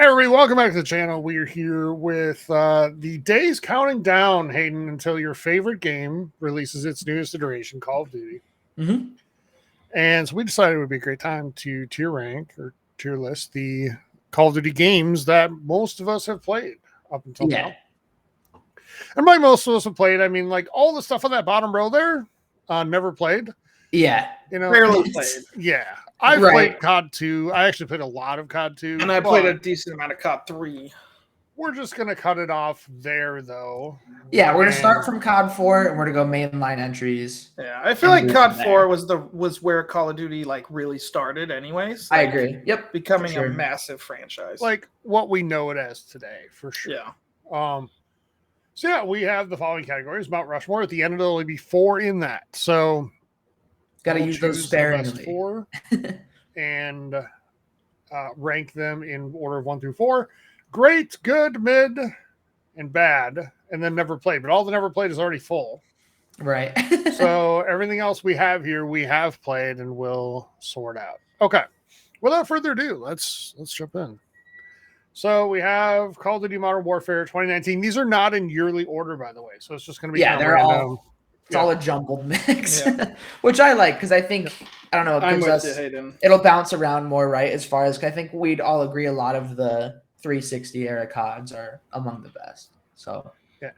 Hey everybody, welcome back to the channel. We are here with the days counting down, Hayden, until your favorite game releases its newest iteration, Call of Duty. Mm-hmm. And so we decided it would be a great time to tier rank or tier list the Call of Duty games that most of us have played up until now. And by most of us have played, I mean like all the stuff on that bottom row there, never played. Yeah. You know, Barely played. Yeah. I've played COD 2. I actually played a lot of COD 2. And I played a decent amount of COD 3. We're just going to cut it off there, though. Yeah, we're going to start from COD 4, and we're going to go mainline entries. Yeah, I feel like COD 4 was where Call of Duty like really started anyways. Like, I agree. Yep. Becoming a massive franchise. Like what we know it as today, for sure. Yeah. So yeah, we have the following categories. Mount Rushmore. At the end, there'll only be 4 in that. So got to use those sparingly. 4 and rank them in order of 1 through 4. Great, good, mid, and bad, and then never played. But all the never played is already full. Right. So everything else we have here, we have played, and we'll sort out. Okay. Without further ado, let's jump in. So we have Call of Duty Modern Warfare 2019. These are not in yearly order, by the way. So it's just going to be they're random. all. It's all a jumbled mix, which I like because I think I don't know. It gives us, it'll bounce around more, right? As far as I think we'd all agree, a lot of the 360 era CODs are among the best. So yeah.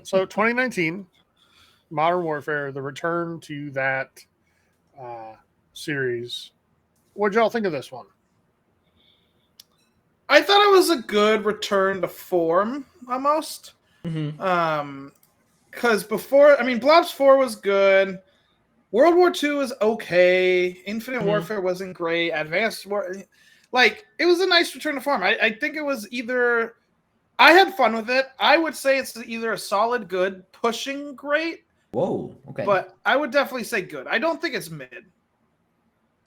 So 2019, Modern Warfare, the return to that series. What'd y'all think of this one? I thought it was a good return to form, almost. Mm-hmm. Because before, I mean, Blobs 4 was good. World War II was okay. Infinite Warfare wasn't great. Advanced War, like, it was a nice return to form. I think it was either, I had fun with it. I would say it's either a solid good, pushing great. Whoa, okay. But I would definitely say good. I don't think it's mid.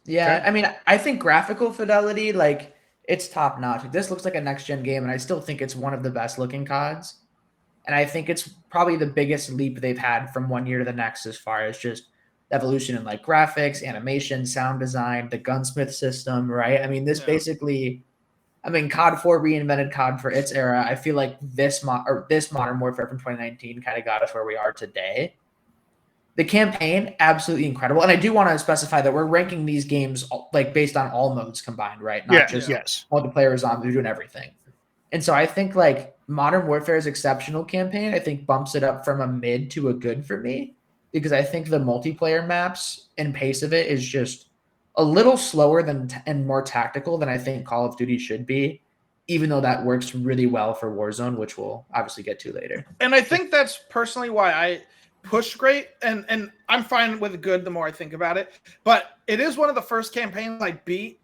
Yeah, okay. I mean, I think graphical fidelity, like, it's top notch. This looks like a next gen game, and I still think it's one of the best looking CODs. And I think it's probably the biggest leap they've had from one year to the next as far as just evolution in like graphics, animation, sound design, the gunsmith system, right? I mean, this basically, I mean, COD 4 reinvented COD for its era. I feel like this Modern Warfare from 2019 kind of got us where we are today. The campaign, absolutely incredible. And I do want to specify that we're ranking these games like based on all modes combined, right? Not just multiplayer, zombies, we're doing everything. And so I think like Modern Warfare's exceptional campaign, I think bumps it up from a mid to a good for me because I think the multiplayer maps and pace of it is just a little slower than and more tactical than I think Call of Duty should be, even though that works really well for Warzone, which we'll obviously get to later. And I think that's personally why I push great, and I'm fine with good the more I think about it. But it is one of the first campaigns I beat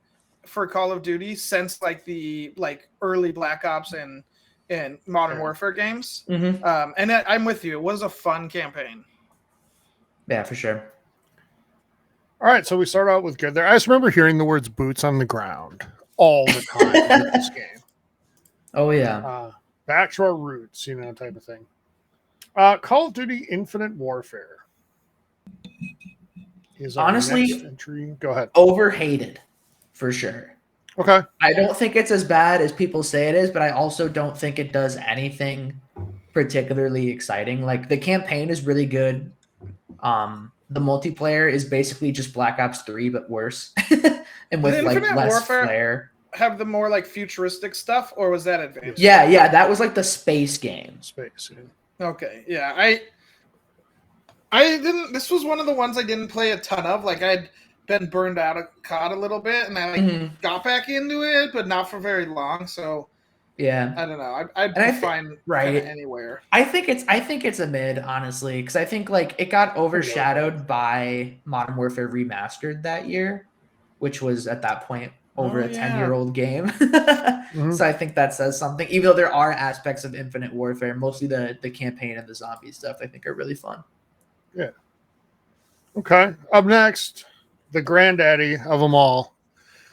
for Call of Duty since like the early Black Ops and Modern Warfare games. And I'm with you. It was a fun campaign. Yeah, for sure. All right, so we start out with good there. I just remember hearing the words boots on the ground all the time in this game. Oh, yeah. Back to our roots, you know, type of thing. Call of Duty Infinite Warfare is honestly next entry. Go ahead. Overhated. For sure. Okay. I don't think it's as bad as people say it is, but I also don't think it does anything particularly exciting. Like the campaign is really good. The multiplayer is basically just Black Ops 3, but worse. And with like less Warfare flair. Have the more like futuristic stuff, or was that advanced? Yeah, that was like the space game. Space. Yeah. Okay. Yeah. I didn't. This was one of the ones I didn't play a ton of. Like I'd been burned out of COD a little bit, and I got back into it, but not for very long. So yeah, I don't know. I'd be fine anywhere. I think it's a mid, honestly, because I think like it got overshadowed by Modern Warfare Remastered that year, which was at that point over a 10-year-old game. So I think that says something. Even though there are aspects of Infinite Warfare, mostly the campaign and the zombie stuff, I think are really fun. Yeah. Okay. Up next, the granddaddy of them all.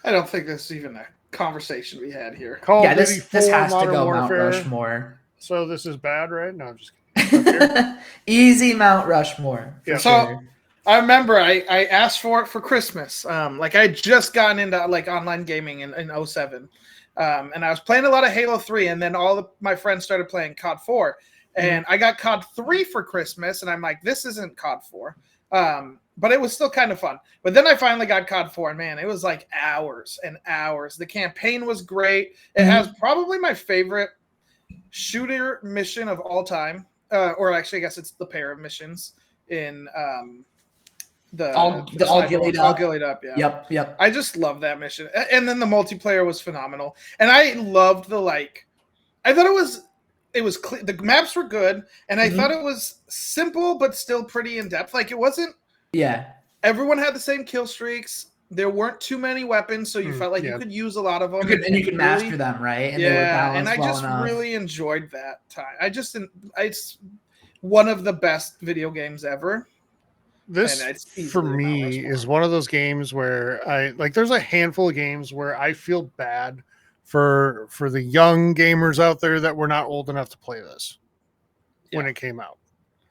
I don't think this is even a conversation we had here. Call of Duty this has Modern to go Warfare. Mount Rushmore. So this is bad, right? No, I'm just kidding. Easy Mount Rushmore. Yeah. So I remember I asked for it for Christmas. Like I had just gotten into like online gaming in 07. And I was playing a lot of Halo 3, and then my friends started playing COD 4. And I got COD 3 for Christmas, and I'm like, this isn't COD 4. But it was still kind of fun. But then I finally got COD 4, and man, it was like hours and hours. The campaign was great. It has probably my favorite shooter mission of all time. Or actually, I guess it's the pair of missions in all Gillied Up. Yeah. Yep. I just love that mission. And then the multiplayer was phenomenal. And I loved I thought it was clear. The maps were good, and I thought it was simple but still pretty in depth. Like, it wasn't. Yeah. Everyone had the same kill streaks. There weren't too many weapons, so you felt like you could use a lot of them. You could master them, right? And and I just really enjoyed that time. It's one of the best video games ever. This, for me, is one of those games where there's a handful of games where I feel bad for the young gamers out there that were not old enough to play this when it came out.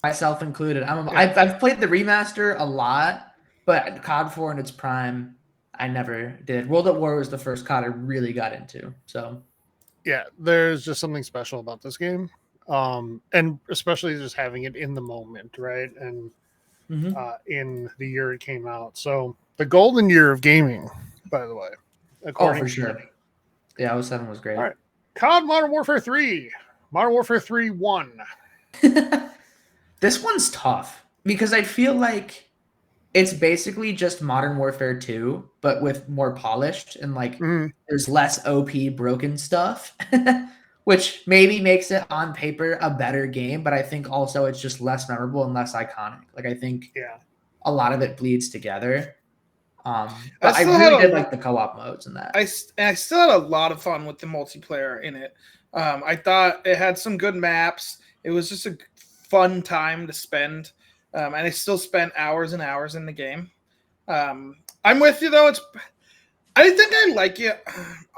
Myself included. I've played the remaster a lot, but COD 4 in its prime, I never did. World at War was the first COD I really got into. So, yeah, there's just something special about this game, and especially just having it in the moment, right? And in the year it came out. So the golden year of gaming, by the way. For sure. Yeah, 07 was great. All right. COD Modern Warfare 3. Modern Warfare 3 1. This one's tough because I feel like it's basically just Modern Warfare 2, but with more polished and there's less OP broken stuff, which maybe makes it on paper a better game, but I think also it's just less memorable and less iconic. Like, I think a lot of it bleeds together. But I really did like the co-op modes in that. I still had a lot of fun with the multiplayer in it. I thought it had some good maps. It was just a fun time to spend. And I still spent hours and hours in the game. I'm with you, though. I think I like it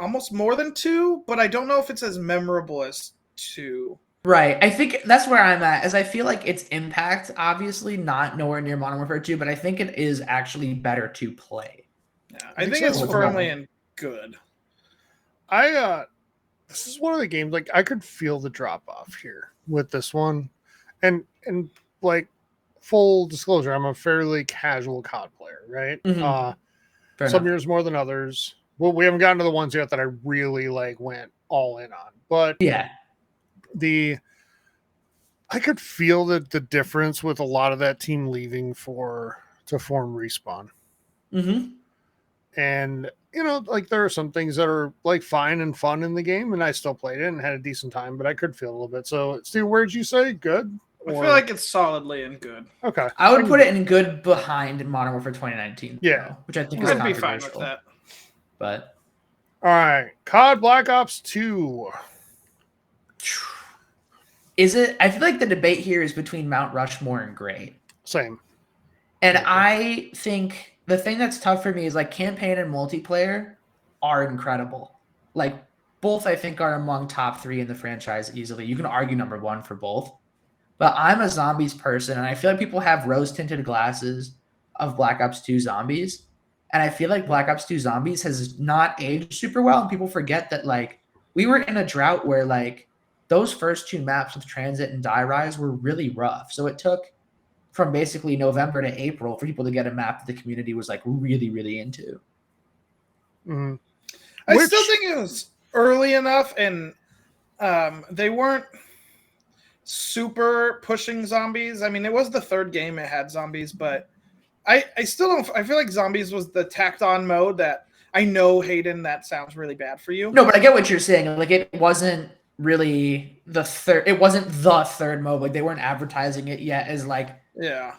almost more than 2, but I don't know if it's as memorable as 2. Right. I think that's where I'm at, is I feel like its impact, obviously not nowhere near Modern Warfare 2, but I think it is actually better to play. Yeah, I think it's firmly in good. This is one of the games, I could feel the drop off here with this one. And full disclosure, I'm a fairly casual COD player, right? Some years more than others. Well, we haven't gotten to the ones yet that I really went all in on. But yeah, I could feel the difference with a lot of that team leaving to form Respawn. And there are some things that are fine and fun in the game, and I still played it and had a decent time, but I could feel a little bit. So, Steve, where'd you say good? I feel like it's solidly in good. Okay. I would put it in good behind Modern Warfare 2019. Yeah. Which I think is controversial. I'd be fine with that. But. All right. COD Black Ops 2. Is it? I feel like the debate here is between Mount Rushmore and Great. Same. And I think the thing that's tough for me is campaign and multiplayer are incredible. Both I think are among top 3 in the franchise easily. You can argue number 1 for both. But I'm a zombies person, and I feel like people have rose-tinted glasses of Black Ops 2 Zombies. And I feel like Black Ops 2 Zombies has not aged super well, and people forget that, we were in a drought where, those first 2 maps with Transit and Die Rise were really rough. So it took from basically November to April for people to get a map that the community was, really, really into. Mm-hmm. I still think it was early enough, and they weren't super pushing zombies. I mean, it was the 3rd game it had zombies, but I still don't. I feel like zombies was the tacked on mode that I know, Hayden, that sounds really bad for you. No, but I get what you're saying. It wasn't really the 3rd. It wasn't the 3rd mode. They weren't advertising it yet as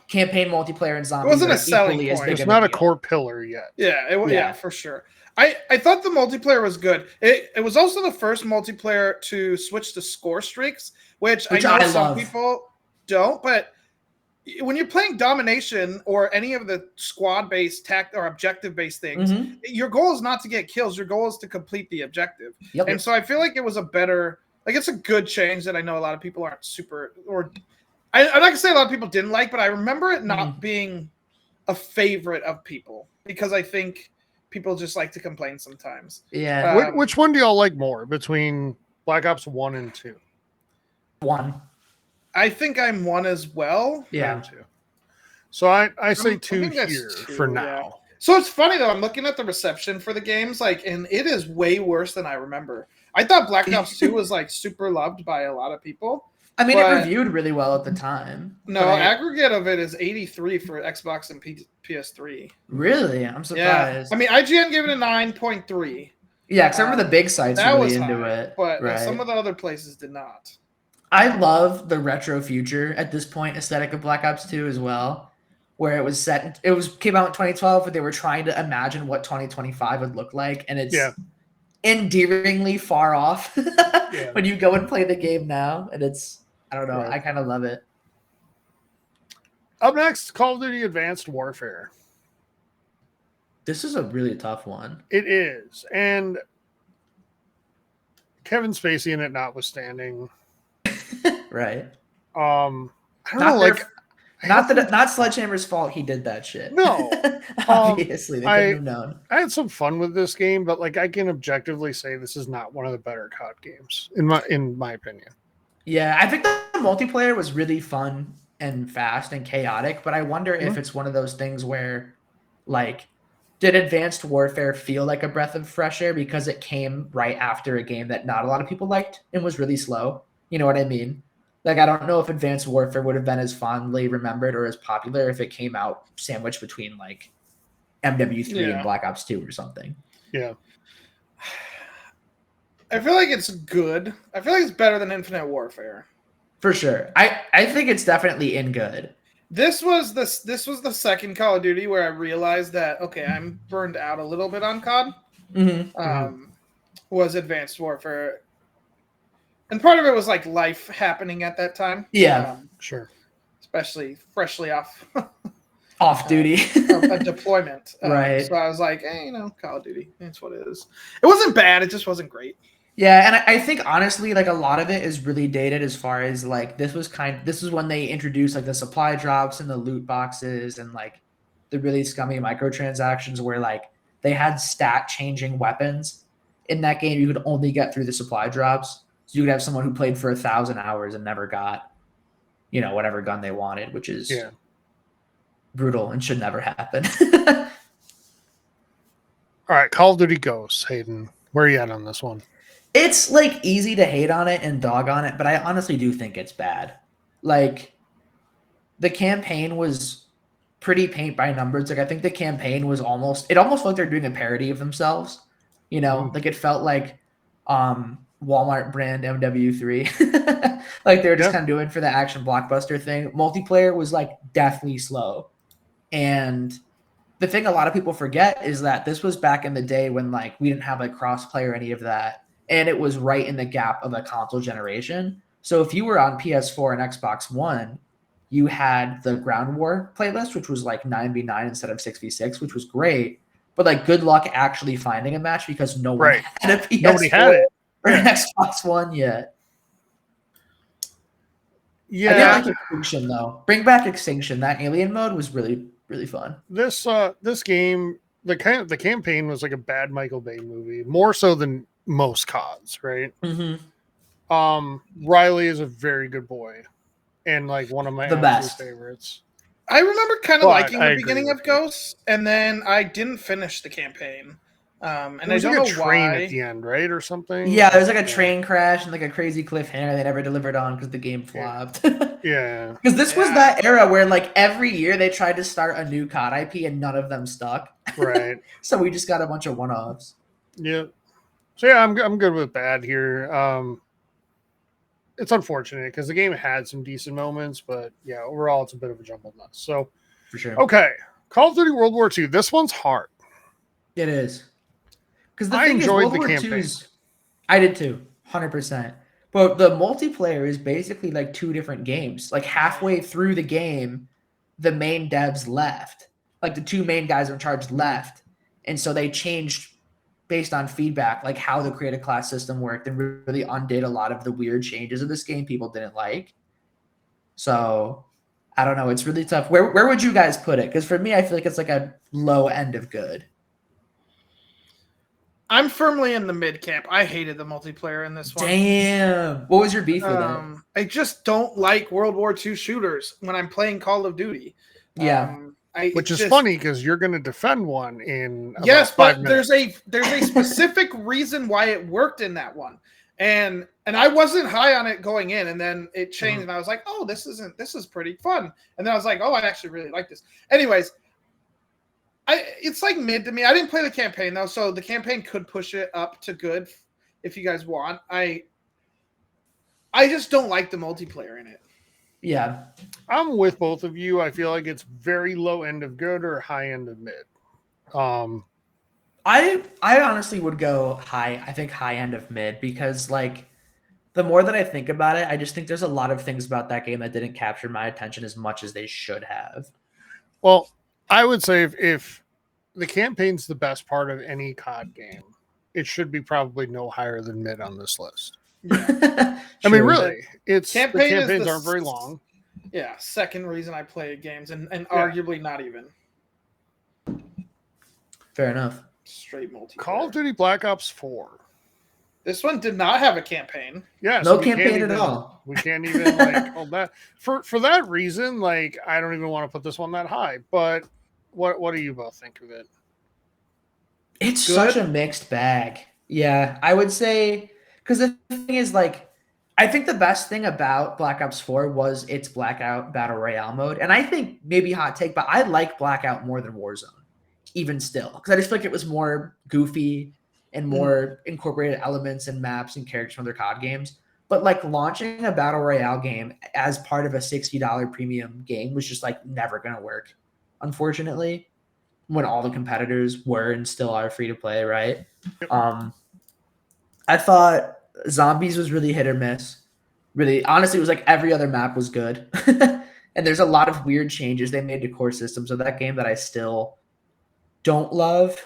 campaign multiplayer and zombies. It wasn't a selling point. It's not a core pillar yet. Yeah, for sure. I thought the multiplayer was good. It was also the first multiplayer to switch to score streaks, which I know some people don't, but when you're playing domination or any of the squad-based or objective-based things, your goal is not to get kills. Your goal is to complete the objective. Yep. And so I feel like it was a better, it's a good change that I know a lot of people aren't super, or I'm not gonna say a lot of people didn't like, but I remember it not being a favorite of people because I think people just like to complain sometimes. Yeah. Which one do y'all like more between Black Ops 1 and 2? 1. I think I'm 1 as well. Yeah. 2. So I say I 2 think that's here 2, for yeah. now. So it's funny though. I'm looking at the reception for the games, like, and it is way worse than I remember. I thought Black Ops 2 was like super loved by a lot of people. I mean, it reviewed really well at the time. No, aggregate of it is 83 for Xbox and PS3. Really? I'm surprised. Yeah. I mean, IGN gave it a 9.3. Yeah, because I remember the big sites that were was really into high, it. but right. some of the other places did not. I love the retro future at this point aesthetic of Black Ops 2 as well, where it was set. It came out in 2012, but they were trying to imagine what 2025 would look like, and it's endearingly far off when you go and play the game now, and it's I don't know. I kind of love it. Up next, Call of Duty Advanced Warfare. This is a really tough one. It is, and Kevin Spacey in it notwithstanding. Right. I don't know, like not Sledgehammer's fault he did that shit. No. Obviously, they couldn't have known. I had some fun with this game, but like I can objectively say this is not one of the better COD games in my opinion. Yeah, I think the multiplayer was really fun and fast and chaotic, but I wonder if it's one of those things where, like, did Advanced Warfare feel like a breath of fresh air because it came right after a game that not a lot of people liked and was really slow? You know what I mean? Like, I don't know if Advanced Warfare would have been as fondly remembered or as popular if it came out sandwiched between, like, MW3 and Black Ops 2 or something. Yeah. I feel like it's good. I feel like it's better than Infinite Warfare. For sure. I think it's definitely in good. This was the second Call of Duty where I realized that, okay, I'm burned out a little bit on COD. Was Advanced Warfare. And part of it was like life happening at that time. Yeah. Sure. Especially freshly off duty. a deployment. Right. So I was like, Call of Duty. That's what it is. It wasn't bad. It just wasn't great. Yeah, and I think honestly, like a lot of it is really dated as far as like this was when they introduced like the supply drops and the loot boxes and like the really scummy microtransactions where like they had stat changing weapons in that game. You could only get through the supply drops. So you could have someone who played for 1,000 hours and never got, whatever gun they wanted, which is brutal and should never happen. All right, Call of Duty Ghosts, Hayden. Where are you at on this one? It's like easy to hate on it and dog on it, but I honestly do think it's bad. Like the campaign was pretty paint by numbers. Like I think the campaign was almost felt like they're doing a parody of themselves. Like it felt like Walmart brand MW3. Like they were just kind of doing for the action blockbuster thing. Multiplayer was like deathly slow. And the thing a lot of people forget is that this was back in the day when like we didn't have like crossplay or any of that. And it was right in the gap of a console generation. So if you were on PS4 and Xbox One, you had the Ground War playlist, which was like 9v9 instead of 6v6, which was great. But like good luck actually finding a match because no one had a PS4 Nobody had it. or an Xbox One yet. Yeah. I did like Extinction though. Bring back Extinction. That alien mode was really, really fun. This game, the campaign was like a bad Michael Bay movie, more so than most CODs, right? Riley is a very good boy and like one of my best favorites. I remember kind of liking the beginning of Ghosts, and then I didn't finish the campaign. And I don't know train why at the end, right, or something. Yeah, there's like a train crash and like a crazy cliffhanger they never delivered on because the game flopped. Yeah, because this was that era where like every year they tried to start a new COD IP and none of them stuck. Right. So we just got a bunch of one-offs. Yeah. So yeah, I'm good with bad here. It's unfortunate because the game had some decent moments, but yeah, overall it's a bit of a jumbled mess. So for sure. Okay, Call of Duty World War II. This one's hard. It is. Because I enjoyed the campaign. I did too, 100%. But the multiplayer is basically like two different games. Like halfway through the game, the main devs left. Like the two main guys in charge left. And so they changed based on feedback, like how the creative class system worked and really undid a lot of the weird changes of this game people didn't like. So I don't know. It's really tough. Where would you guys put it? Because for me, I feel like it's like a low end of good. I'm firmly in the mid camp. I hated the multiplayer in this one. Damn. What was your beef with it? I just don't like World War II shooters when I'm playing Call of Duty. Yeah. Which is funny because you're going to defend one in about yes, 5 but minutes. there's a specific reason why it worked in that one, and I wasn't high on it going in, and then it changed, and I was like, oh, this is pretty fun, and then I was like, oh, I actually really like this. Anyways, it's like mid to me. I didn't play the campaign though, so the campaign could push it up to good if you guys want. I just don't like the multiplayer in it. Yeah. I'm with both of you. I feel like it's very low end of good or high end of mid. I honestly would go high. I think high end of mid because like the more that I think about it, I just think there's a lot of things about that game that didn't capture my attention as much as they should have. Well, I would say if the campaign's the best part of any COD game, it should be probably no higher than mid on this list. Yeah. I mean, really, the campaigns is aren't very long. Yeah, second reason I play games, and arguably not even. Fair enough. Straight multiplayer. Call of Duty Black Ops 4. This one did not have a campaign. Yeah, no campaign at all. We can't even like hold that for that reason. Like, I don't even want to put this one that high. But what do you both think of it? It's such a mixed bag. Yeah, I would say because the thing is, like, I think the best thing about Black Ops 4 was its Blackout Battle Royale mode, and I think maybe hot take, but I like Blackout more than Warzone, even still, because I just feel like it was more goofy and more incorporated elements and maps and characters from other COD games. But like launching a Battle Royale game as part of a $60 premium game was just like never going to work, unfortunately, when all the competitors were and still are free to play, right? I thought Zombies was really hit or miss. Really, honestly, it was like every other map was good. And there's a lot of weird changes they made to core systems of that game that I still don't love.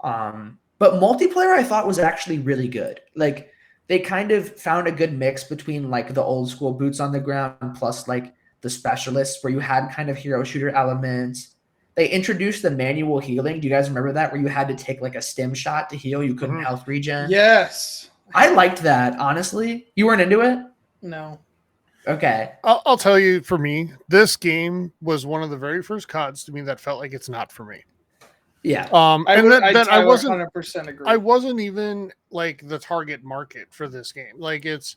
But multiplayer I thought was actually really good. Like they kind of found a good mix between like the old school boots on the ground plus like the specialists where you had kind of hero shooter elements. They introduced the manual healing. Do you guys remember that where you had to take like a stim shot to heal? You couldn't health regen. Yes. I liked that, honestly. You weren't into it? No. Okay. I'll tell you, for me, this game was one of the very first CODs to me that felt like it's not for me. Yeah. I wasn't 100% agree. I wasn't even like the target market for this game. Like it's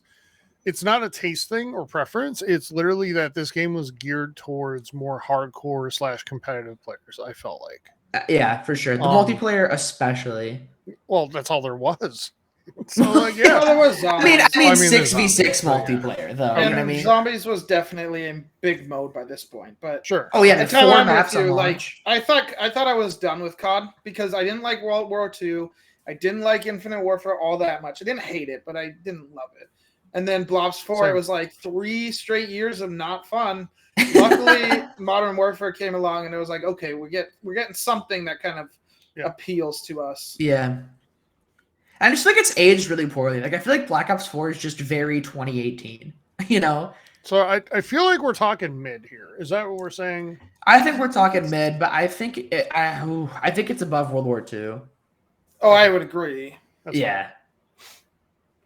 not a taste thing or preference. It's literally that this game was geared towards more hardcore / competitive players. I felt like. Yeah, for sure. The multiplayer, especially. Well, that's all there was. So like, yeah, there was zombies. I mean, 6v6 multiplayer though. And you know what I mean? Zombies was definitely in big mode by this point, but sure. Oh yeah, and 4 maps on launch. I thought I was done with COD because I didn't like World War II. I didn't like Infinite Warfare all that much. I didn't hate it, but I didn't love it. And then Blobs 4, it was like 3 straight years of not fun. Luckily, Modern Warfare came along, and it was like, okay, we're getting something that kind of appeals to us. Yeah. And I just think it's aged really poorly. Like I feel like Black Ops 4 is just very 2018, you know? So I feel like we're talking mid here. Is that what we're saying? I think we're talking mid, but I think I think it's above World War II. Oh, I would agree. That's fine.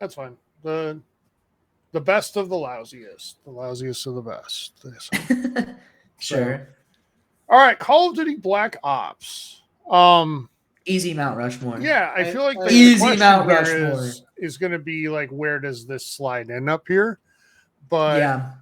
That's fine. The best of the lousiest. The lousiest of the best. Sure. All right, Call of Duty Black Ops. Easy Mount Rushmore. Yeah, I feel like the easy Mount Rushmore is going to be like, where does this slide end up here? But yeah,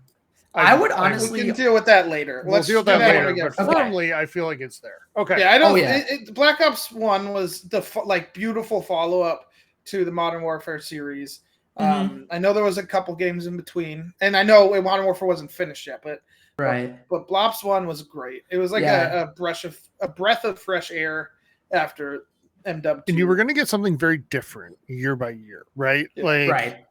I would honestly we can deal with that later. Let's deal with that later. But firmly, I feel like it's there. Okay. Yeah, I don't. Black Ops 1 was the beautiful follow up to the Modern Warfare series. I know there was a couple games in between, and I know Modern Warfare wasn't finished yet, but But Blops 1 was great. It was like a breath of fresh air after MW2. And you were going to get something very different year by year, right? Right.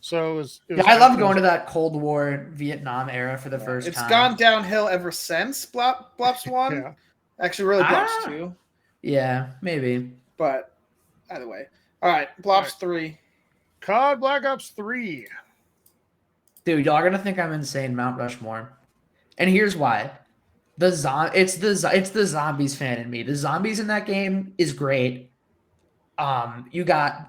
So I love going to that Cold War Vietnam era for the first time. It's gone downhill ever since Blops 1. Yeah. Actually, really Blops 2. Yeah, maybe. But either way. All right, Blops 3. COD Black Ops 3. Dude, y'all are going to think I'm insane, Mount Rushmore. And here's why. It's the zombies fan in me. The zombies in that game is great. You got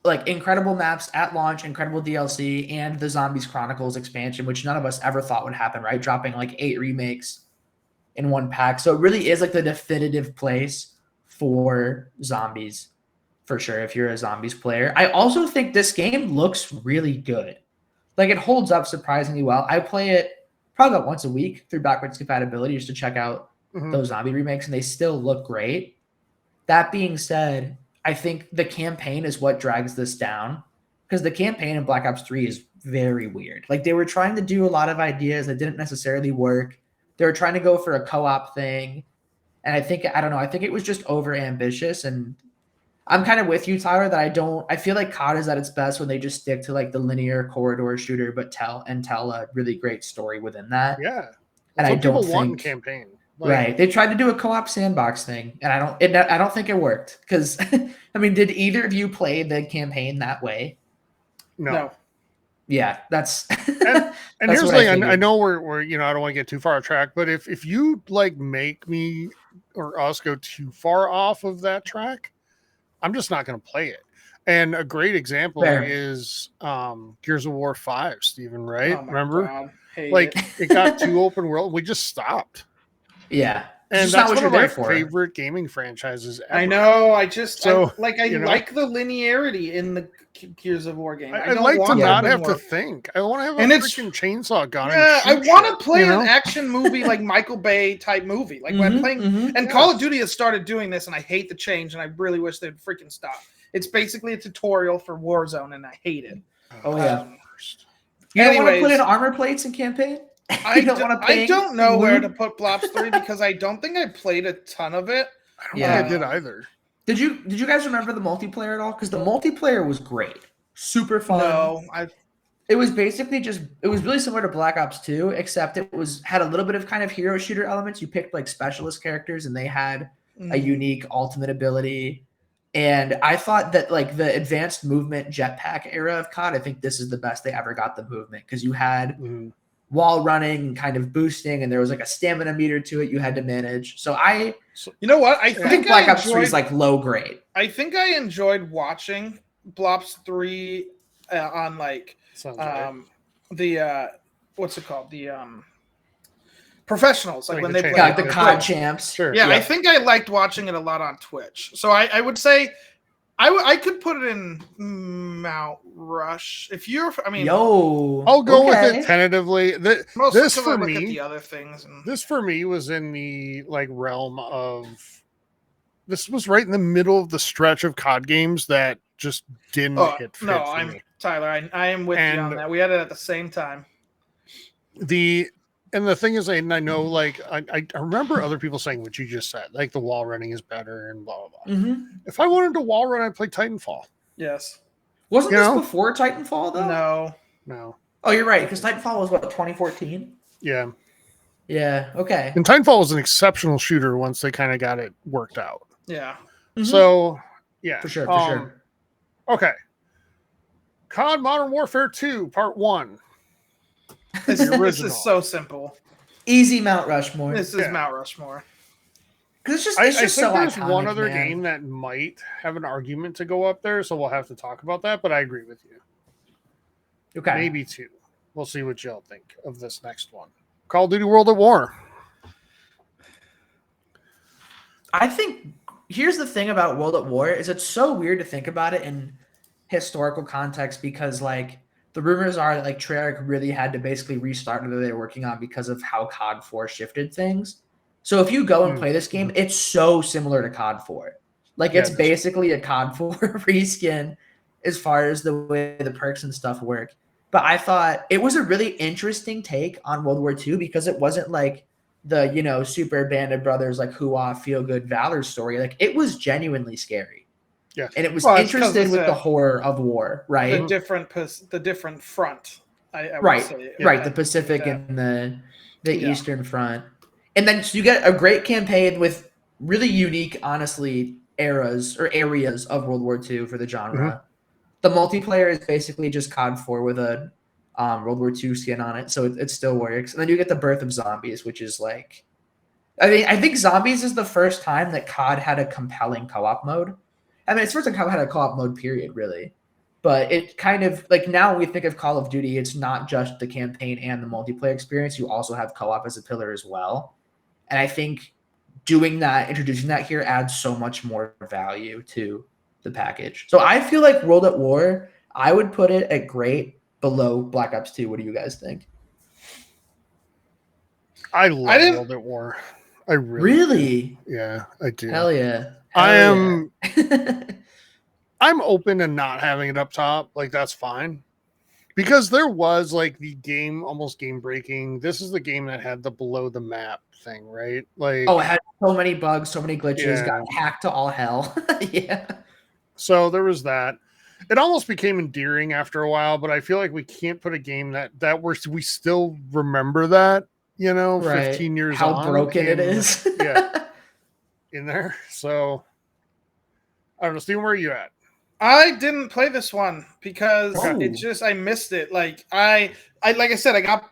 like incredible maps at launch, incredible DLC, and the Zombies Chronicles expansion, which none of us ever thought would happen, right? Dropping like 8 remakes in one pack. So it really is like the definitive place for zombies, for sure, if you're a zombies player. I also think this game looks really good. Like it holds up surprisingly well. I play it probably about once a week through backwards compatibility just to check out those zombie remakes, and they still look great. That being said, I think the campaign is what drags this down, because the campaign in Black Ops 3 is very weird. Like they were trying to do a lot of ideas that didn't necessarily work. They were trying to go for a co-op thing. And I think it was just over ambitious. And I'm kind of with you, Tyler, that I feel like COD is at its best when they just stick to like the linear corridor shooter, but tell a really great story within that. Yeah. And I don't want in campaign. Like, right. They tried to do a co-op sandbox thing, and I don't think it worked. Because I mean, did either of you play the campaign that way? No. Yeah, that's and here's the thing. I know we're I don't want to get too far off track, but if you like make me or us go too far off of that track, I'm just not going to play it. And a great example is Gears of War 5, Steven, right? Oh Remember? It got too open world. We just stopped. Yeah. And that's one of my favorite gaming franchises ever. I know. I like the linearity in the Gears of War game. I like to not have to think. I want to have a freaking chainsaw gun. Yeah, I want to play an action movie like Michael Bay type movie. Like when I'm playing, and Call of Duty has started doing this, and I hate the change, and I really wish they'd freaking stop. It's basically a tutorial for Warzone, and I hate it. Oh yeah. You don't want to put in armor plates in campaign? I don't know where to put Blops 3 because I don't think I played a ton of it. I don't think I did either. Did you guys remember the multiplayer at all? Because the multiplayer was great. Super fun. No, it was basically it was really similar to Black Ops 2, except it had a little bit of kind of hero shooter elements. You picked like specialist characters and they had a unique ultimate ability. And I thought that like the advanced movement jetpack era of COD, I think this is the best they ever got the movement, because you had wall running and kind of boosting, and there was like a stamina meter to it you had to manage. So you know what? I think Black Ops 3 is like low grade. I think I enjoyed watching Blops 3 on like the what's it called? The professionals, like when they play the COD champs. Sure. Yeah, I think I liked watching it a lot on Twitch. So I would say I could put it in Mount Rush. I'll go with it tentatively. This for me, at the other things. This for me was in the like realm of. This was right in the middle of the stretch of COD games that just didn't hit fit. No, Tyler. I am with you on that. We had it at the same time. And the thing is, I know, like, I remember other people saying what you just said, like the wall running is better and blah, blah, blah. If I wanted to wall run, I'd play Titanfall. Yes. Wasn't this before Titanfall, though? No. Oh, you're right, because Titanfall was, 2014? Yeah. Yeah, okay. And Titanfall was an exceptional shooter once they kind of got it worked out. Yeah. So, yeah. For sure. Okay. COD Modern Warfare 2, Part 1. This is so simple. Easy Mount Rushmore. This is Mount Rushmore. Because it's I just think so there's iconic, one other man. game that might have an argument to go up there, so we'll have to talk about that, but I agree with you. Okay. Maybe 2. We'll see what y'all think of this next one. Call of Duty World at War. I think here's the thing about World at War is it's so weird to think about it in historical context, because like the rumors are that like Treyarch really had to basically restart what they were working on because of how COD 4 shifted things. So if you go and play this game, it's so similar to COD 4. Like it's basically a COD 4 reskin as far as the way the perks and stuff work. But I thought it was a really interesting take on World War II, because it wasn't like the, super Band of Brothers, like hoo-ah, feel-good Valor story. Like it was genuinely scary. Yeah, and it was interested with the horror of war, right? The different front, I right, would say. Right. The Pacific and the Eastern Front, and then so you get a great campaign with really unique, honestly, eras or areas of World War II for the genre. The multiplayer is basically just COD 4 with a World War II skin on it, so it still works. And then you get the birth of zombies, which is like, I think zombies is the first time that COD had a compelling co-op mode. I mean, it's first time had a co-op mode, period, really. But it kind of like now when we think of Call of Duty, it's not just the campaign and the multiplayer experience. You also have co-op as a pillar as well. And I think doing that, introducing that here adds so much more value to the package. So I feel like World at War, I would put it at great below Black Ops 2. What do you guys think? I love World at War. I really do. Yeah, I do. Hell yeah. I'm open to not having it up top. Like, that's fine. Because there was like the game, almost game breaking. This is the game that had the below the map thing, right? Like, it had so many bugs, so many glitches, got hacked to all hell. Yeah. So there was that. It almost became endearing after a while, but I feel like we can't put a game that we still remember that, 15 years how broken it is. In there. So I don't know, Steven, where are you at? I didn't play this one because I missed it. Like I like I said, I got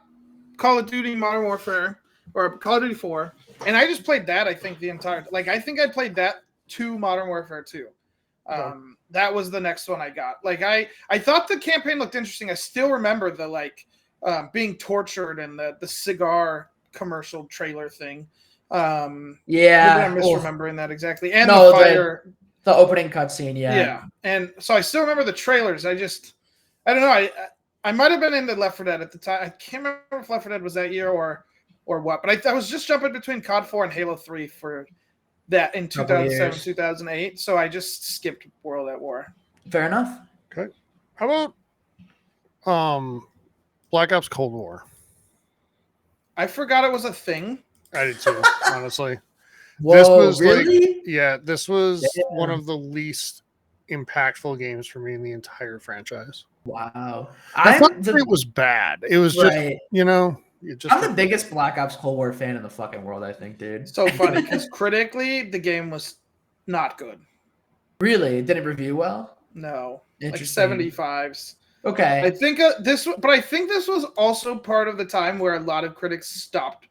Call of Duty Modern Warfare or Call of Duty 4, and I just played that. I think I think I played that to Modern Warfare 2. That was the next one I got. Like I thought the campaign looked interesting. I still remember the being tortured and the cigar commercial trailer thing. Maybe I'm misremembering that exactly. And the fire. The opening cutscene, yeah. And so I still remember the trailers. I don't know. I might have been into Left 4 Dead at the time. I can't remember if Left 4 Dead was that year or what. But I was just jumping between COD 4 and Halo 3 for that in 2007, 2008. So I just skipped World at War. Fair enough. Okay. How about Black Ops Cold War? I forgot it was a thing. I did too, honestly. Whoa, this was really? This was one of the least impactful games for me in the entire franchise. Wow. I thought it was bad. It was just, I'm the biggest Black Ops Cold War fan in the fucking world, I think, dude. So funny, because critically, the game was not good. Really? It didn't review well? No. Like 75s. Okay. I think this was also part of the time where a lot of critics stopped,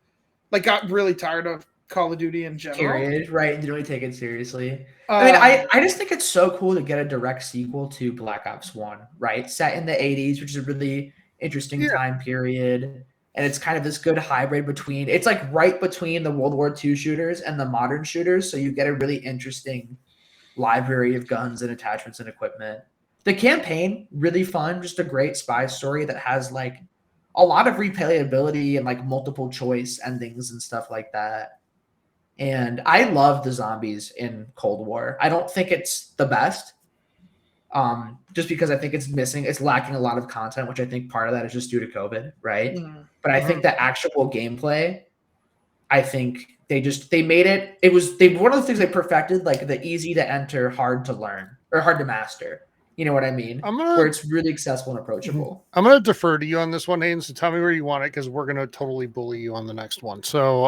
got really tired of Call of Duty in general. Period. Right. Didn't really take it seriously. I mean, I just think it's so cool to get a direct sequel to Black Ops 1, right? Set in the 80s, which is a really interesting time period. And it's kind of this good hybrid between, it's like right between the World War II shooters and the modern shooters. So you get a really interesting library of guns and attachments and equipment. The campaign, really fun, just a great spy story that has like a lot of replayability and like multiple choice endings and stuff like that. And I love the zombies in Cold War. I don't think it's the best, just because I think it's lacking a lot of content, which I think part of that is just due to COVID, right? Mm-hmm. But I think the actual gameplay, I think they made it. One of the things they perfected, like the easy to enter, hard to learn or hard to master. You know what I mean? Where it's really accessible and approachable. I'm going to defer to you on this one, Hayden. So tell me where you want it, because we're going to totally bully you on the next one. So,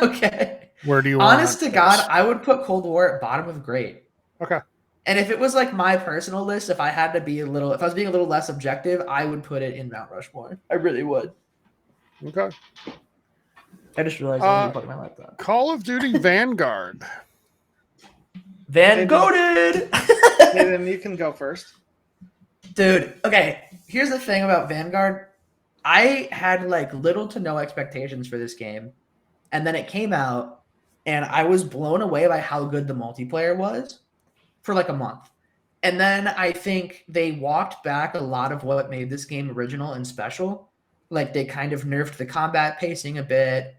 okay. Where do you want Honest to God, I would put Cold War at bottom of great. Okay. And if it was like my personal list, if I was being a little less objective, I would put it in Mount Rushmore. I really would. Okay. I just realized I need to plug my laptop. Call of Duty Vanguard. Van-goated! Okay, then you can go first. Dude, okay. Here's the thing about Vanguard. I had like little to no expectations for this game. And then it came out, and I was blown away by how good the multiplayer was for like a month. And then I think they walked back a lot of what made this game original and special. Like they kind of nerfed the combat pacing a bit.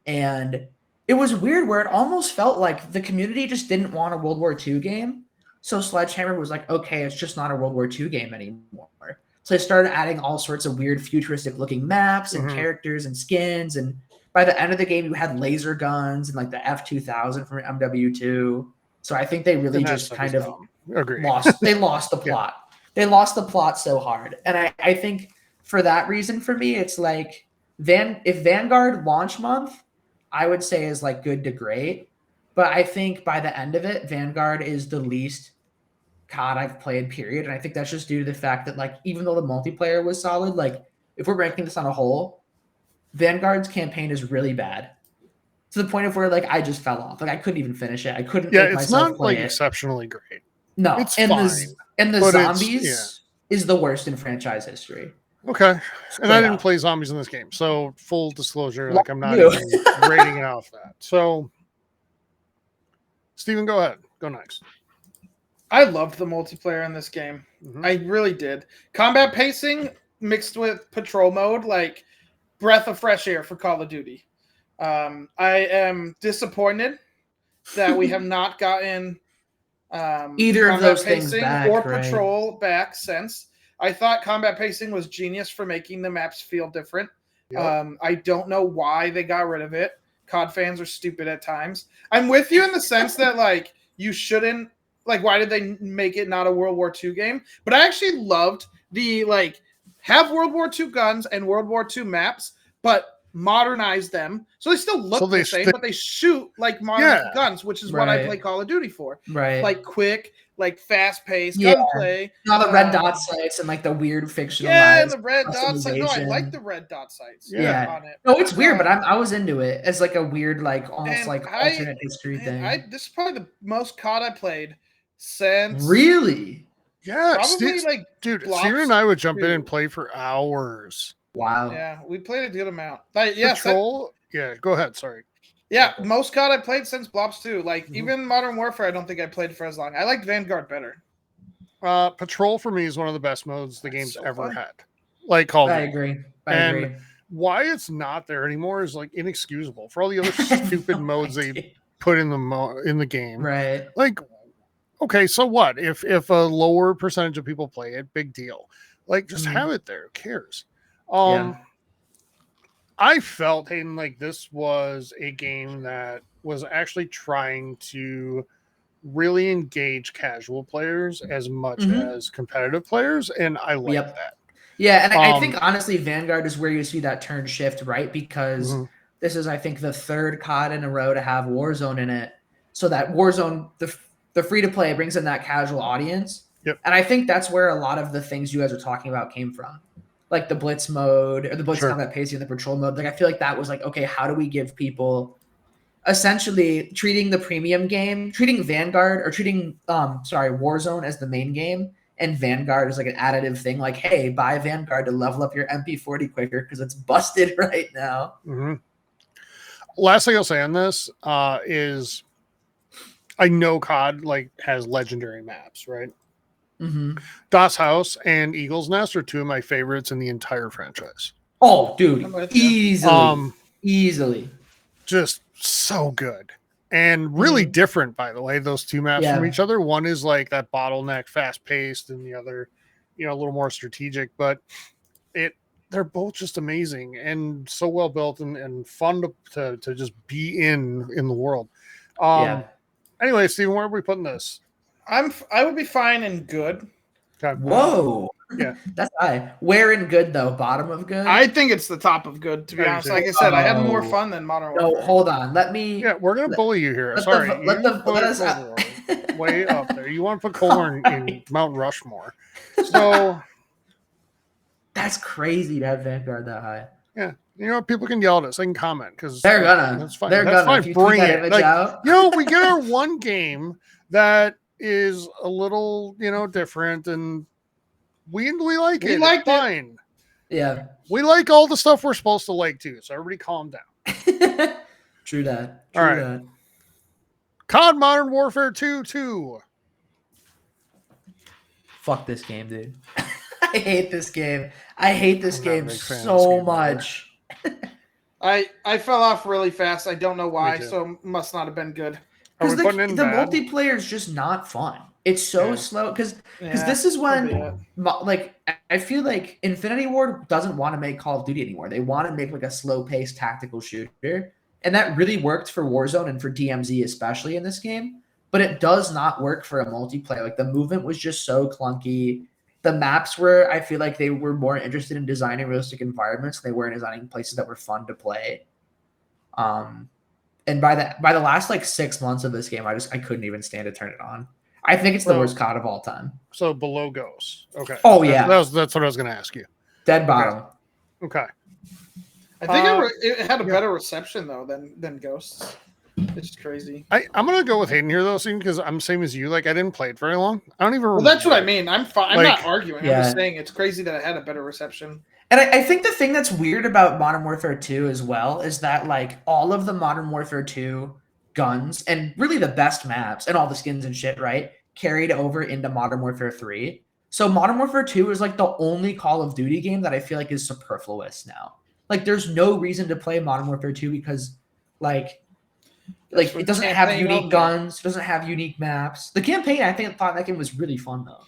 And it was weird where it almost felt like the community just didn't want a World War II game. So Sledgehammer was like, okay, it's just not a World War II game anymore. So they started adding all sorts of weird futuristic looking maps and characters and skins. And by the end of the game, you had laser guns and like the F-2000 from MW2. So I think they really just kind of lost the plot. Yeah. They lost the plot so hard. And I think for that reason, for me, it's like if Vanguard launch month, I would say is like good to great. But I think by the end of it, Vanguard is the least COD I've played, period. And I think that's just due to the fact that like, even though the multiplayer was solid, like if we're ranking this on a whole, Vanguard's campaign is really bad. To the point of where like I just fell off. Like I couldn't even finish it. I couldn't. Yeah, it's not like exceptionally great. No, It's and fine, the but zombies is the worst in franchise history. Okay. And I didn't out. play zombies in this game. So full disclosure, Well, like I'm not you. even rating it off that. So Steven, go ahead. Go next. I loved the multiplayer in this game. Mhm. I really did. Combat pacing mixed with patrol mode, like breath of fresh air for Call of Duty. I am disappointed that we have not gotten Either of combat those things pacing back, or right? patrol back since. I thought combat pacing was genius for making the maps feel different. Yep. I don't know why they got rid of it. COD fans are stupid at times. I'm with you in the sense that like you shouldn't like why did they make it not a World War II game? But I actually loved the like have World War II guns and World War II maps, but modernize them so they still look the same, but they shoot like modern guns, which is what I play Call of Duty for. Right. Like quick, like fast paced gunplay. All the red dot sights and like the weird fictionalized. Yeah, and the red dot sights. No, I like the red dot sights. Yeah. On it. No, it's weird, but I was into it as like a weird, like almost like alternate history thing. This is probably the most COD I played since. Really? Yeah, probably like dude. Steven and I would jump in and play for hours. Wow. Yeah, we played a good amount. Like, yeah, Patrol. Yeah, go ahead. Sorry. Yeah, most COD I played since Blobs 2. Like even Modern Warfare, I don't think I played for as long. I liked Vanguard better. Patrol for me is one of the best modes the game's ever had. Like Call of Duty. I agree. Why it's not there anymore is like inexcusable for all the other stupid modes they put in the game. Right. Like, okay, so what? If a lower percentage of people play it, big deal. Like, just have it there. Who cares? I felt, Hayden, like this was a game that was actually trying to really engage casual players as much as competitive players, and I like that. Yeah, and I think honestly, Vanguard is where you see that turn shift, right? Because this is, I think, the third COD in a row to have Warzone in it. So that Warzone, the free to play, brings in that casual audience. Yep. And I think that's where a lot of the things you guys are talking about came from, like the Blitz mode or the Blitz combat pacing, the patrol mode. Like I feel like that was like, okay, how do we give people essentially treating the premium game, treating Vanguard or treating Warzone as the main game, and Vanguard is like an additive thing. Like, hey, buy Vanguard to level up your MP40 quicker because it's busted right now. Last thing I'll say on this is, I know COD like has legendary maps, right? Das House and Eagle's Nest are two of my favorites in the entire franchise. Oh, dude, easily, just so good. And really different, by the way, those two maps from each other. One is like that bottleneck, fast-paced, and the other, a little more strategic. But they're both just amazing and so well built and fun to just be in the world. Anyway, Steven, where are we putting this? I would be fine in good. Okay. Whoa. Yeah. That's high. Where in good though? Bottom of good? I think it's the top of good, to be honest. Like I said, I had more fun than Modern Warfare. No, hold on. Let me. Yeah, we're gonna bully you here. Sorry. Let us way up there. You want to put Cold War in Mount Rushmore. So that's crazy to have Vanguard that high. Yeah. People can yell at us. They can comment because they're gonna. That's fine. They're that's gonna. fine. Bring it. Like, we get our one game that is a little, different, and we like it. We liked fine. Yeah. We like all the stuff we're supposed to like too. So everybody calm down. True that. All right. COD Modern Warfare 2. Fuck this game, dude. I hate this game. I hate this game so much. I fell off really fast. I don't know why, so must not have been good. Because the multiplayer is just not fun. It's so slow. Because this is when, like, I feel like Infinity Ward doesn't want to make Call of Duty anymore. They want to make like a slow-paced tactical shooter, and that really worked for Warzone and for DMZ especially in this game. But it does not work for a multiplayer. Like the movement was just so clunky. The maps were, I feel like they were more interested in designing realistic environments. They weren't designing places that were fun to play. And by the last like 6 months of this game, I couldn't even stand to turn it on. I think it's the worst COD of all time. So below Ghosts. Okay. Oh yeah. That's what I was going to ask you. Dead bottom. Okay. I think it had a better reception though than Ghosts. It's just crazy. I'm gonna go with Hayden here though, soon because I'm same as you. Like I didn't play it very long. I don't even. Well, remember that's what I it. mean. I'm fine. I'm Like, not arguing. yeah. I'm just saying it's crazy that it had a better reception. And I think the thing that's weird about Modern Warfare 2 as well is that like all of the Modern Warfare 2 guns and really the best maps and all the skins and shit, right, carried over into Modern Warfare 3. So Modern Warfare 2 is like the only Call of Duty game that I feel like is superfluous now. Like there's no reason to play Modern Warfare 2 because like it doesn't have unique guns, doesn't have unique maps. The campaign, I thought that game was really fun though.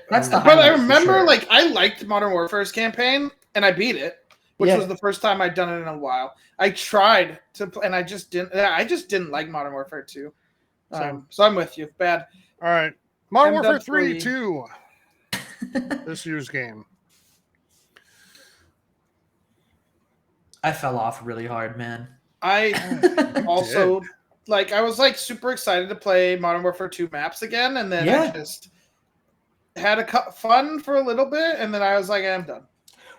But I remember like I liked Modern Warfare's campaign and I beat it, which was the first time I'd done it in a while. I tried to, and I just didn't like Modern Warfare 2. So I'm with you. Bad. All right, Modern Warfare 3 2. This year's game. I fell off really hard, man. I also like I was like super excited to play Modern Warfare 2 maps again, and then I just had fun for a little bit, and then I was like, I'm done.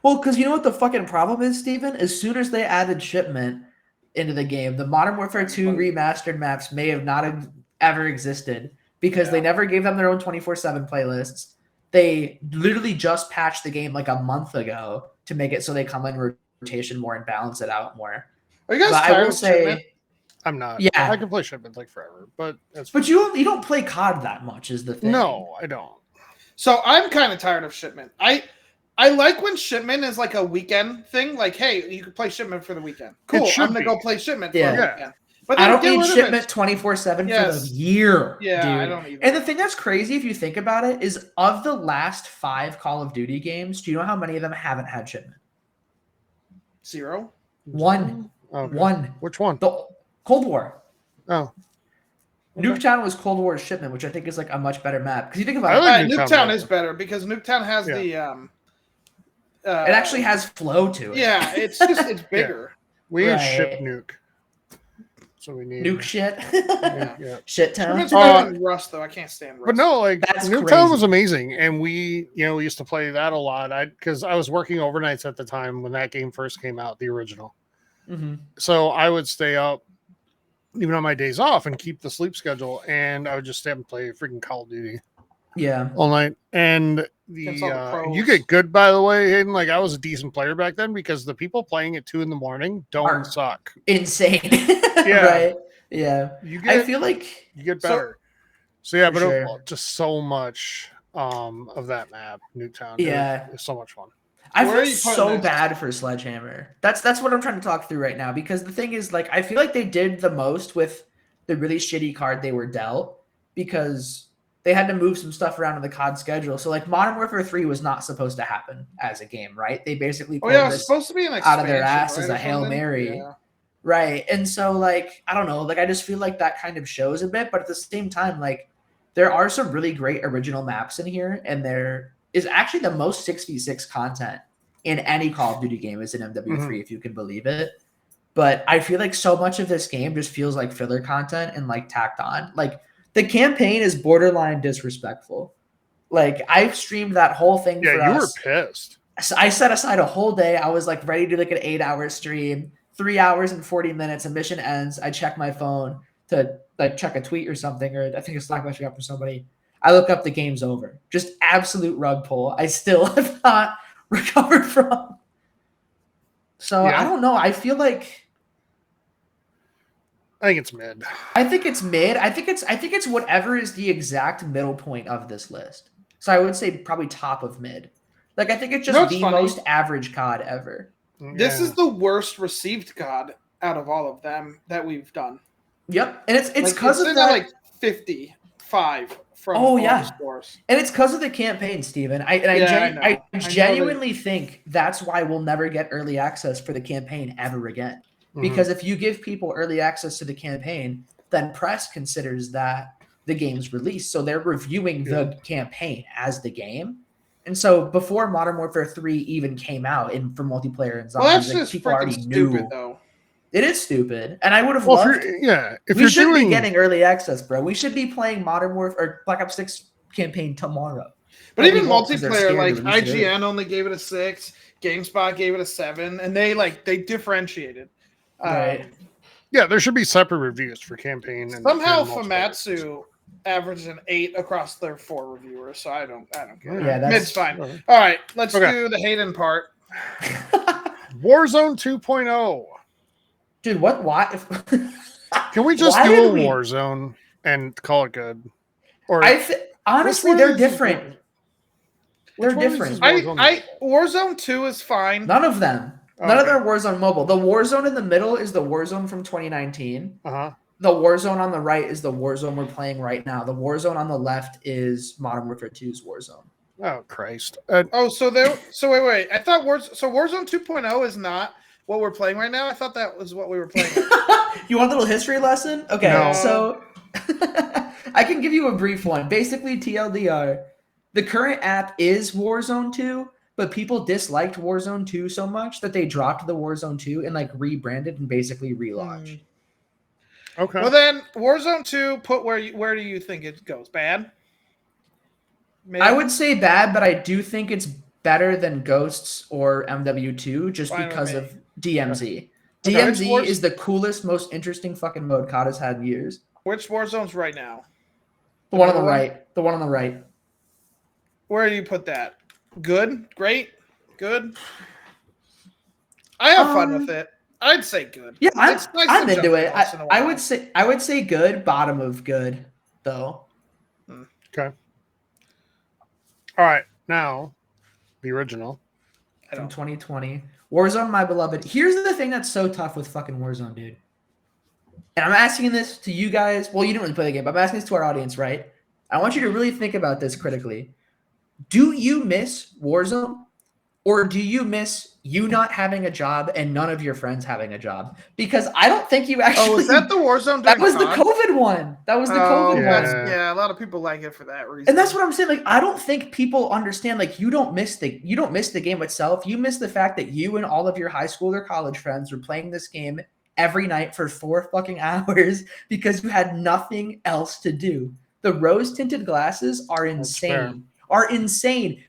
Well, because you know what the fucking problem is, Steven? As soon as they added shipment into the game, the Modern Warfare 2 remastered maps may have not ever existed because they never gave them their own 24/7 playlists. They literally just patched the game like a month ago to make it so they come in rotation more and balance it out more. Are you guys tired of shipment? I'm not. Yeah, I can play shipment like forever, but you don't play COD that much, is the thing. No, I don't. So I'm kind of tired of shipment. I like when shipment is like a weekend thing. Like, hey, you can play shipment for the weekend. Cool. I'm gonna go play shipment for the weekend. But I don't need shipment 24/7 for the year. Yeah, dude. I don't either. And the thing that's crazy, if you think about it, is of the last 5 Call of Duty games, do you know how many of them haven't had shipment? 0. 1. Okay. 1. Which one? The Cold War. Oh. Nuketown was Cold War shipment, which I think is like a much better map. Because you think about like Nuketown is better because Nuketown has the it actually has flow to it. Yeah, it's bigger. We need ship nuke. So we need nuke shit. Shit town. It's better than Rust though. I can't stand Rust. But no, like That's Nuketown was amazing, and we used to play that a lot. Because I was working overnights at the time when that game first came out, the original. Mm-hmm. So I would stay up even on my days off and keep the sleep schedule, and I would just stay up and play freaking Call of Duty. Yeah, all night. And you get good, by the way, Hayden. Like I was a decent player back then because the people playing at 2 a.m. don't suck. Insane. Yeah. Right. Yeah. I feel like you get better. So yeah, but just so much of that map, Nuketown. Yeah. It's so much fun. I feel so bad for Sledgehammer. That's what I'm trying to talk through right now because the thing is, like, I feel like they did the most with the really shitty card they were dealt because they had to move some stuff around in the COD schedule. So, like, Modern Warfare 3 was not supposed to happen as a game, right? They basically pulled this supposed to be an out of their ass as a Hail Mary. Yeah. Right. And so, like, I don't know. Like, I just feel like that kind of shows a bit. But at the same time, like, there are some really great original maps in here. And there is actually the most 6v6 content in any Call of Duty game is in MW3, if you can believe it. But I feel like so much of this game just feels like filler content and, like, tacked on. Like, the campaign is borderline disrespectful. Like, I've streamed that whole thing for us. Yeah, you were pissed. I set aside a whole day. I was, like, ready to do, like, an 8-hour stream. 3 hours and 40 minutes. A mission ends. I check my phone to, like, check a tweet or something, or I think a Slack message up from somebody. I look up, the game's over. Just absolute rug pull. I still have not recovered from. So, I don't know. I feel like... I think it's mid. I think it's mid. I think it's whatever is the exact middle point of this list. So I would say probably top of mid. Like, I think it's just the most average COD ever. This is the worst received COD out of all of them that we've done. Yep, and it's because of that. Like 55 from all the scores. And it's because of the campaign, Steven. I genuinely think that's why we'll never get early access for the campaign ever again. Because if you give people early access to the campaign, then press considers that the game's released. So they're reviewing the campaign as the game. And so before Modern Warfare 3 even came out for multiplayer and zombies, that's just people already stupid, though. It is stupid. And I would have loved we should be getting early access, bro. We should be playing Modern Warfare or Black Ops 6 campaign tomorrow. But even multiplayer, like IGN only gave it a 6, GameSpot gave it a 7, and they differentiated. Right. Yeah, there should be separate reviews for campaign. And Somehow and multiplayer. Famitsu averaged an 8 across their 4 reviewers, so I don't get it. Yeah, that's Mid's fine. All right, let's do the Hayden part. Warzone 2.0. Dude, what? Why? Can we just do a Warzone and call it good? Or honestly, they're different. They're different. Warzone 2 is fine. None of them. None of them are Warzone Mobile. The Warzone in the middle is the Warzone from 2019. Uh-huh. The Warzone on the right is the Warzone we're playing right now. The Warzone on the left is Modern Warfare 2's Warzone. Oh Christ! Wait. I thought Warzone 2.0 is not what we're playing right now. I thought that was what we were playing. You want a little history lesson? Okay, No. So I can give you a brief one. Basically, TLDR, the current app is Warzone 2, but people disliked Warzone 2 so much that they dropped the Warzone 2 and like rebranded and basically relaunched. Okay. Well then, Warzone 2. Where do you think it goes? Bad. Maybe? I would say bad, but I do think it's better than Ghosts or MW2 just because of DMZ. Okay. DMZ is the coolest, most interesting fucking mode COD has had in years. Which Warzone's right now? The one on the right. The one on the right. Where do you put that? Good? Great? Good? I have fun with it. I'd say good. Yeah, It's nice I'm to into jump it. once in a I while. would say good, bottom of good, though. Okay. All right, now the original From 2020. Warzone, my beloved. Here's the thing that's so tough with fucking Warzone, dude. And I'm asking this to you guys. Well, you didn't really play the game, but I'm asking this to our audience, right? I want you to really think about this critically. Do you miss Warzone? Or do you miss you not having a job and none of your friends having a job? Because I don't think you actually. Oh, is that the Warzone? That was COD? the COVID one. That was the COVID one. Yeah, a lot of people like it for that reason. And that's what I'm saying. Like, I don't think people understand. Like, you don't miss the game itself. You miss the fact that you and all of your high school or college friends were playing this game every night for 4 fucking hours because you had nothing else to do. The rose tinted glasses are insane.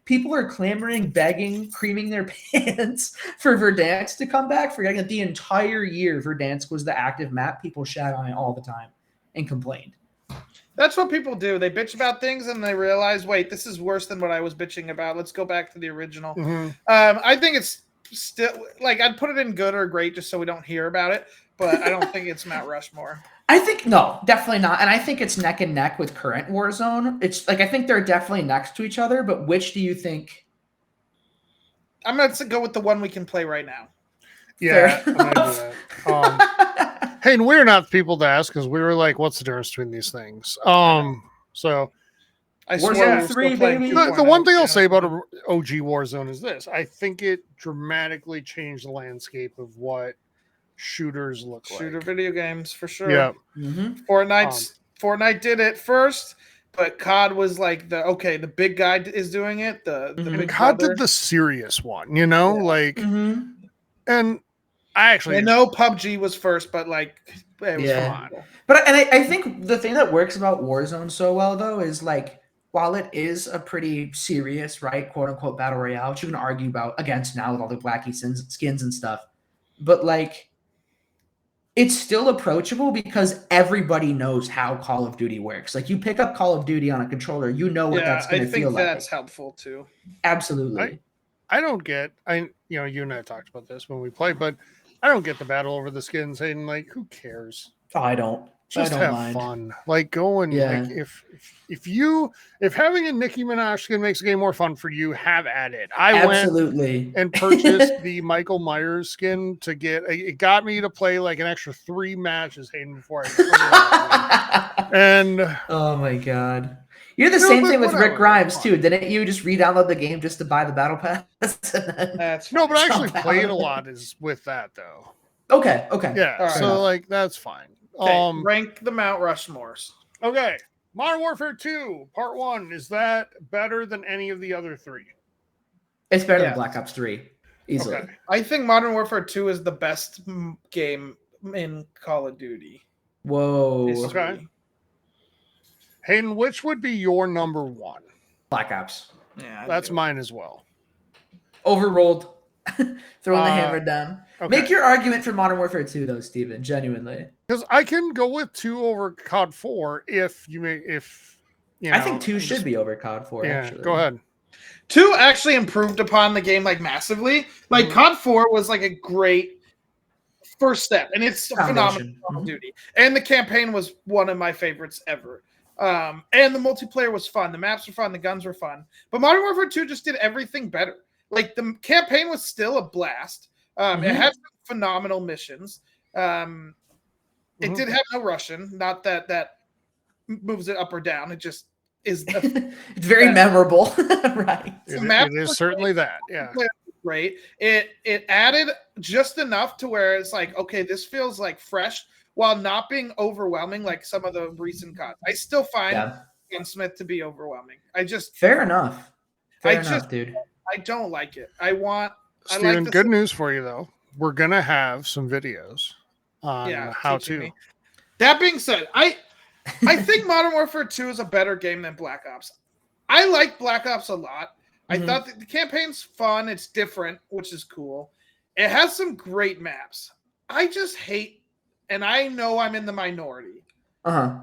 People are clamoring, begging, creaming their pants for Verdansk to come back. Forgetting that the entire year Verdansk was the active map. People shat on it all the time and complained. That's what people do. They bitch about things and they realize, wait, this is worse than what I was bitching about. Let's go back to the original. Mm-hmm. I think it's still like I'd put it in good or great just so we don't hear about it, but I don't think it's Mount Rushmore. I think no, definitely not. And I think it's neck and neck with current Warzone. It's like I think they're definitely next to each other, but which do you think? I'm gonna go with the one we can play right now. Yeah, I'm gonna do that. Hey, and we're not people to ask because we were like, "What's the difference between these things?" So I Warzone 3, baby. The one thing I'll say about OG Warzone is this: I think it dramatically changed the landscape of what shooters look like. Shooter video games for sure. Yeah. Mm-hmm. Fortnite did it first, but COD was like the big guy is doing it. The big COD brother. did the serious one, and I know PUBG was first, but like it was fun. But I think the thing that works about Warzone so well though is like while it is a pretty serious, right, quote unquote battle royale, which you can argue about against now with all the wacky skins and stuff, but like it's still approachable because everybody knows how Call of Duty works. Like you pick up Call of Duty on a controller, you know what that's going to feel like. I think that's helpful too. Absolutely. I don't get. You and I talked about this when we played, but I don't get the battle over the skins. And like, who cares? Oh, I don't. Just I don't have mind. fun. Like go and like if having a Nicki Minaj skin makes the game more fun for you, have at it. I went and purchased the Michael Myers skin to get. It got me to play like an extra 3 matches, Hayden, before I. And oh my god. You're the same thing with Rick Grimes too, didn't you? Just re-download the game just to buy the battle pass. No, but I actually played a lot is with that though. Okay. Yeah, right. So like that's fine. Okay, rank the Mount Rushmores. Okay, Modern Warfare 2 Part 1, is that better than any of the other 3? It's better than Black Ops 3, easily. Okay. I think Modern Warfare 2 is the best game in Call of Duty. Whoa. Okay. Hayden, which would be your number 1? Black Ops. Yeah, that's mine as well. Overruled. Throwing the hammer down. Okay. Make your argument for Modern Warfare 2, though, Steven, genuinely. Because I can go with 2 over COD 4 if you know. I think 2 should be over COD 4, actually. Go ahead. 2 actually improved upon the game like massively. Like COD 4 was like a great first step, and it's phenomenal Call of Duty. And the campaign was one of my favorites ever. And the multiplayer was fun. The maps were fun. The guns were fun. But Modern Warfare 2 just did everything better. Like the campaign was still a blast. It had some phenomenal missions. It did have no Russian. Not that moves it up or down. It just is. It's very memorable, right? It is certainly that. Yeah. Great. It added just enough to where it's like, okay, this feels like fresh while not being overwhelming like some of the recent CODs. I still find Gunsmith to be overwhelming. Fair enough. Fair enough, dude. I don't like it. Steven, good news for you though. We're gonna have some videos on how to. That being said, I think Modern Warfare 2 is a better game than Black Ops. I like Black Ops a lot. I thought that the campaign's fun. It's different, which is cool. It has some great maps. I just hate, and I know I'm in the minority. I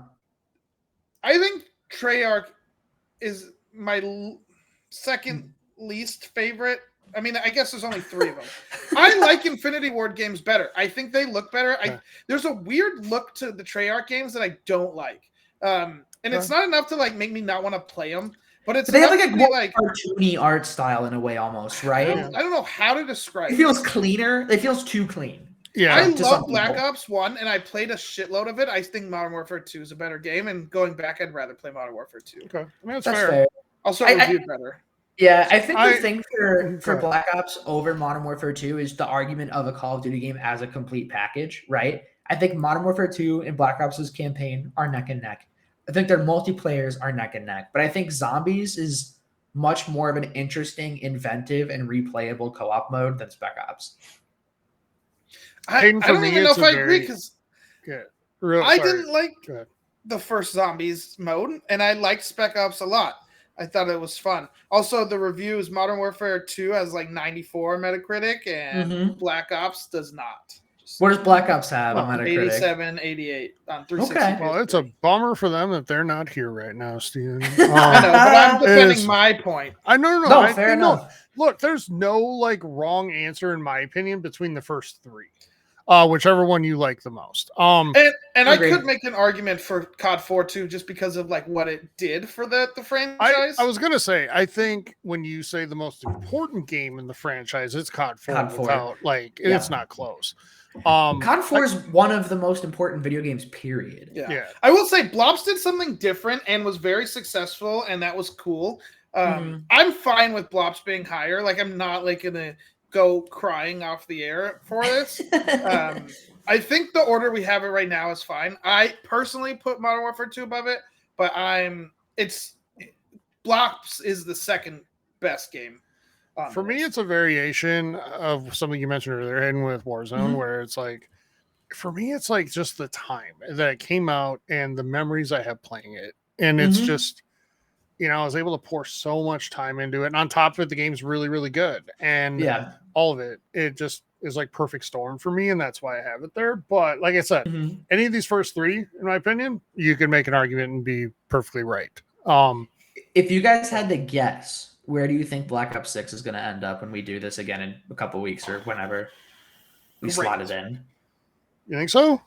think Treyarch is my second least favorite. I mean, I guess there's only 3 of them. I like Infinity Ward games better. I think they look better. There's a weird look to the Treyarch games that I don't like. And it's not enough to like make me not want to play them. But it's they have like a more cartoony art style in a way, almost, right? I don't know how to describe it. It feels cleaner. It feels too clean. Yeah, I love Black Ops 1, and I played a shitload of it. I think Modern Warfare 2 is a better game, and going back, I'd rather play Modern Warfare 2. Okay, I mean, that's fair. Also, reviewed better. Yeah, I think the thing for Black Ops over Modern Warfare 2 is the argument of a Call of Duty game as a complete package, right? I think Modern Warfare 2 and Black Ops' campaign are neck and neck. I think their multiplayers are neck and neck. But I think Zombies is much more of an interesting, inventive, and replayable co-op mode than Spec Ops. I don't even know if I agree because I didn't like the first Zombies mode, and I liked Spec Ops a lot. I thought it was fun. Also, the reviews, Modern Warfare 2 has like 94 Metacritic, and Black Ops does not. What does Black Ops have on Metacritic? 87, 88 on 360. Okay. Well, it's a bummer for them that they're not here right now, Steven. I know, but I'm defending my point. No, fair enough. Look, there's no like wrong answer in my opinion between the first 3. Whichever one you like the most. And I could make an argument for COD 4 too, just because of like what it did for the franchise. I was gonna say, I think when you say the most important game in the franchise, it's COD 4. Without it's not close. COD 4 is one of the most important video games, period. Yeah. I will say Blobs did something different and was very successful, and that was cool. I'm fine with Blobs being higher. Like, I'm not like gonna go crying off the air for this. I think the order we have it right now is fine. I personally put Modern Warfare 2 above it, but Blobs is the second best game. For me, it's a variation of something you mentioned earlier, and with Warzone, where it's like, for me, it's like just the time that it came out and the memories I have playing it. And it's just, I was able to pour so much time into it. And on top of it, the game's really, really good. And all of it, it just is like perfect storm for me. And that's why I have it there. But like I said, any of these first 3, in my opinion, you can make an argument and be perfectly right. If you guys had to guess, where do you think Black Ops 6 is going to end up when we do this again in a couple weeks or whenever we slot it in? You think so?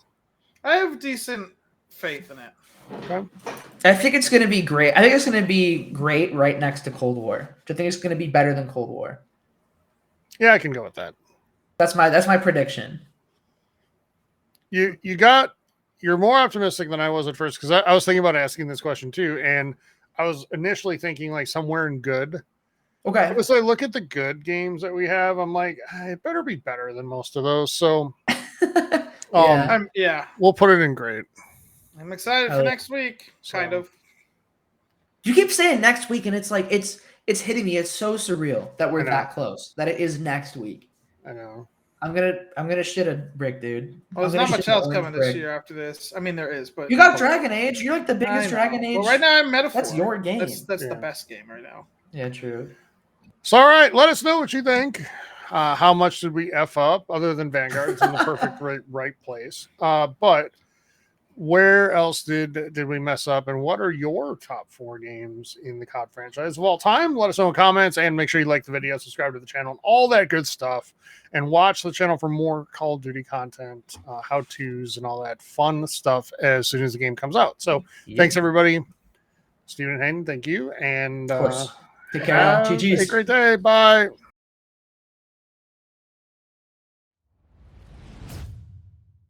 I have decent faith in it. Okay. I think it's going to be great. I think it's going to be great right next to Cold War. I think it's going to be better than Cold War. Yeah, I can go with that. That's my prediction. You're more optimistic than I was at first, because I was thinking about asking this question too, and I was initially thinking like somewhere in good. Okay. So I look at the good games that we have. I'm like, it better be better than most of those. So, we'll put it in great. I'm excited for next week. Kind of. You keep saying next week, and it's like it's hitting me. It's so surreal that we're that close. That it is next week. I know. I'm gonna shit a brick, dude. Well, there's not much else coming this year after this. I mean, there is, but you got Dragon Age. You're like the biggest Dragon Age. Well, right now I'm Metaphor. That's your game. That's the best game right now. Yeah, true. So, all right, let us know what you think. How much did we F up other than Vanguard? It's in the perfect right place. But where else did we mess up? And what are your top 4 games in the COD franchise of all time? Let us know in comments, and make sure you like the video, subscribe to the channel, and all that good stuff. And watch the channel for more Call of Duty content, how-tos, and all that fun stuff as soon as the game comes out. So thanks, everybody. Stephen and Hayden, thank you. And of course. Take care. have GG's. a great day. Bye.